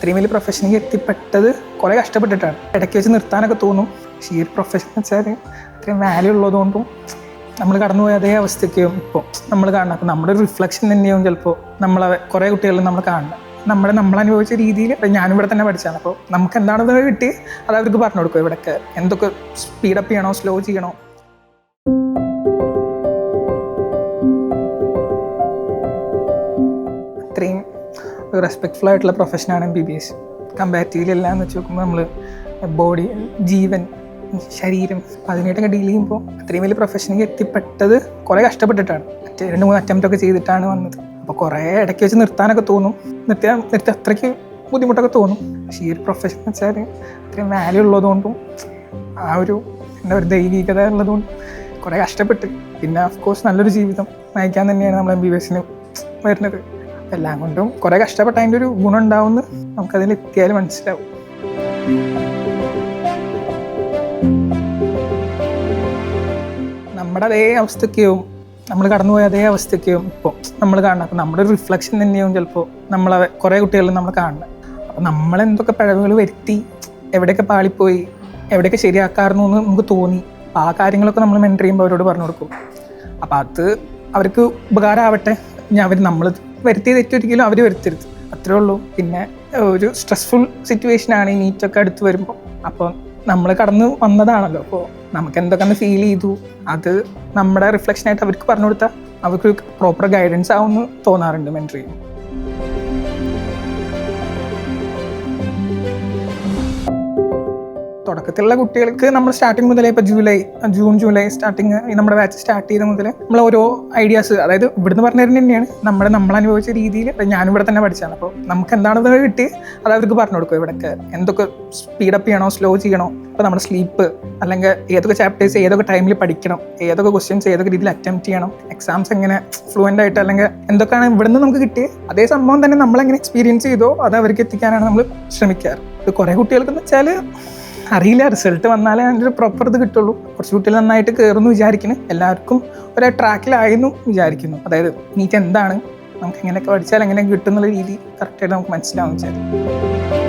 അത്രയും വലിയ പ്രൊഫഷനിലേക്ക് എത്തിപ്പെട്ടത് കുറേ കഷ്ടപ്പെട്ടിട്ടാണ്. ഇടയ്ക്ക് വെച്ച് നിർത്താനൊക്കെ തോന്നും. പക്ഷേ ഈ ഒരു പ്രൊഫഷൻ എന്ന് വെച്ചാൽ അത്രയും വാല്യൂ ഉള്ളതുകൊണ്ടും നമ്മൾ കടന്നുപോയ അതേ അവസ്ഥയ്ക്കും ഇപ്പോൾ നമ്മൾ കാണണം. അപ്പോൾ നമ്മുടെ ഒരു റിഫ്ലക്ഷൻ തന്നെയാവും ചിലപ്പോൾ നമ്മളെ കുറേ കുട്ടികളിൽ നമ്മൾ കാണണം. നമ്മൾ അനുഭവിച്ച രീതിയിൽ ഞാനിവിടെ തന്നെ പഠിച്ചാണ്. അപ്പോൾ നമുക്ക് എന്താണെന്ന് കിട്ടി അത് അവർക്ക് പറഞ്ഞു കൊടുക്കും. ഇവിടെയൊക്കെ എന്തൊക്കെ സ്പീഡപ്പ് ചെയ്യണോ സ്ലോ ചെയ്യണോ. അത്രയും റെസ്പെക്റ്റ്ഫുൾ ആയിട്ടുള്ള പ്രൊഫഷനാണ് MBBS. കമ്പാരിറ്റീവ്ലി എല്ലാം എന്ന് വെച്ച് നോക്കുമ്പോൾ നമ്മൾ ബോഡി, ജീവൻ, ശരീരം അതിനായിട്ടൊക്കെ ഡീൽ ചെയ്യുമ്പോൾ അത്രയും വലിയ പ്രൊഫഷനിലേക്ക് എത്തിപ്പെട്ടത് കുറേ കഷ്ടപ്പെട്ടിട്ടാണ്. 2-3 അറ്റംപ്റ്റൊക്കെ ചെയ്തിട്ടാണ് വന്നത്. അപ്പോൾ കുറേ ഇടയ്ക്ക് വെച്ച് നിർത്താനൊക്കെ തോന്നും. നിർത്തി അത്രയ്ക്ക് ബുദ്ധിമുട്ടൊക്കെ തോന്നും. പക്ഷേ ഈ ഒരു പ്രൊഫഷൻ എന്ന് വെച്ചാൽ അത്രയും വാല്യൂ ഉള്ളതുകൊണ്ടും ആ ഒരു എന്താ പറയുക ദൈവികത ഉള്ളതുകൊണ്ടും കുറേ കഷ്ടപ്പെട്ട് പിന്നെ ഓഫ്കോഴ്സ് നല്ലൊരു ജീവിതം നയിക്കാൻ തന്നെയാണ് നമ്മൾ MBBSന് വരുന്നത്. എല്ലാം കൊണ്ടും കുറേ കഷ്ടപ്പെട്ട അതിൻ്റെ ഒരു ഗുണം ഉണ്ടാവുമെന്ന് നമുക്കതിൽ എത്തിയാൽ മനസ്സിലാവും. നമ്മുടെ അതേ അവസ്ഥയ്ക്കും നമ്മൾ കടന്നുപോയ അതേ അവസ്ഥയ്ക്കും ഇപ്പോൾ നമ്മൾ കാണണം. അപ്പോൾ നമ്മുടെ ഒരു റിഫ്ലക്ഷൻ തന്നെയാവും ചിലപ്പോൾ നമ്മളെ കുറേ കുട്ടികളിൽ നമ്മൾ കാണണം. അപ്പോൾ നമ്മളെന്തൊക്കെ പിഴവുകൾ വരുത്തി, എവിടെയൊക്കെ പാളിപ്പോയി, എവിടെയൊക്കെ ശരിയാക്കാറുന്നു എന്ന് നമുക്ക് തോന്നി. അപ്പോൾ ആ കാര്യങ്ങളൊക്കെ നമ്മൾ മെൻറ്റർ ചെയ്യുമ്പോൾ അവരോട് പറഞ്ഞു കൊടുക്കും. അപ്പോൾ അത് അവർക്ക് ഉപകാരമാവട്ടെ. നമ്മൾ വരുത്തിയ തെറ്റൊരിക്കലും അവർ വരുത്തരുത്, അത്രേ ഉള്ളൂ. പിന്നെ ഒരു സ്ട്രെസ്ഫുൾ സിറ്റുവേഷനാണ് ഈ നീറ്റൊക്കെ അടുത്ത് വരുമ്പോൾ. അപ്പോൾ നമ്മൾ കടന്ന് വന്നതാണല്ലോ. അപ്പോൾ നമുക്ക് എന്തൊക്കെ ഫീൽ ചെയ്തു അത് നമ്മുടെ റിഫ്ലക്ഷനായിട്ട് അവർക്ക് പറഞ്ഞു കൊടുത്താൽ അവർക്ക് പ്രോപ്പർ ഗൈഡൻസ് ആവുമെന്ന് തോന്നാറുണ്ട് മെൻറ്റർ ചെയ്യുമ്പോൾ. തുടക്കത്തിലുള്ള കുട്ടികൾക്ക് നമ്മൾ സ്റ്റാർട്ടിങ് മുതലേ ഇപ്പോൾ ജൂൺ ജൂലൈ സ്റ്റാർട്ടിങ് നമ്മുടെ ബാച്ച് സ്റ്റാർട്ട് ചെയ്ത മുതൽ നമ്മൾ ഓരോ ഐഡിയാസ്, അതായത് ഇവിടുന്ന് പറഞ്ഞു തരുന്നത് തന്നെയാണ് നമ്മൾ അനുഭവിച്ച രീതിയിൽ. ഞാനിവിടെ തന്നെ പഠിച്ചാണ്. അപ്പോൾ നമുക്ക് എന്താണെന്ന് കിട്ടി അത് അവർക്ക് പറഞ്ഞു കൊടുക്കും. ഇവിടെയൊക്കെ എന്തൊക്കെ സ്പീഡപ്പ് ചെയ്യണോ സ്ലോ ചെയ്യണോ. അപ്പോൾ നമ്മുടെ സ്ലീപ്പ് അല്ലെങ്കിൽ ഏതൊക്കെ ചാപ്റ്റേഴ്സ് ഏതൊക്കെ ടൈമിൽ പഠിക്കണം, ഏതൊക്കെ ക്വസ്റ്റ്യൻസ് ഏതൊക്കെ രീതിയിൽ അറ്റംപ്റ്റ് ചെയ്യണം, എക്സാംസ് എങ്ങനെ ഫ്ലുവൻ്റ് ആയിട്ട് അല്ലെങ്കിൽ എന്തൊക്കെയാണ് ഇവിടുന്ന് നമുക്ക് കിട്ടിയത് അതേ സംഭവം തന്നെ നമ്മളെങ്ങനെ എക്സ്പീരിയൻസ് ചെയ്തോ അത് അവർക്ക് എത്തിക്കാനാണ് നമ്മൾ ശ്രമിക്കാറ്. ഇത് കുറേ കുട്ടികൾക്കെന്ന് വെച്ചാൽ അറിയില്ല, റിസൾട്ട് വന്നാലേ അതിൻ്റെ ഒരു പ്രോപ്പർ ഇത് കിട്ടുള്ളൂ. കുറച്ച് കുട്ടികൾ നന്നായിട്ട് കയറുമെന്ന് വിചാരിക്കുന്നു. എല്ലാവർക്കും ഒരേ ട്രാക്കിലായിരുന്നു വിചാരിക്കുന്നു. അതായത് നീറ്റ് എന്താണ്, നമുക്ക് എങ്ങനെയൊക്കെ പഠിച്ചാൽ എങ്ങനെ കിട്ടുന്നുള്ള രീതി കറക്റ്റായിട്ട് നമുക്ക് മനസ്സിലാവും വിചാരിക്കും.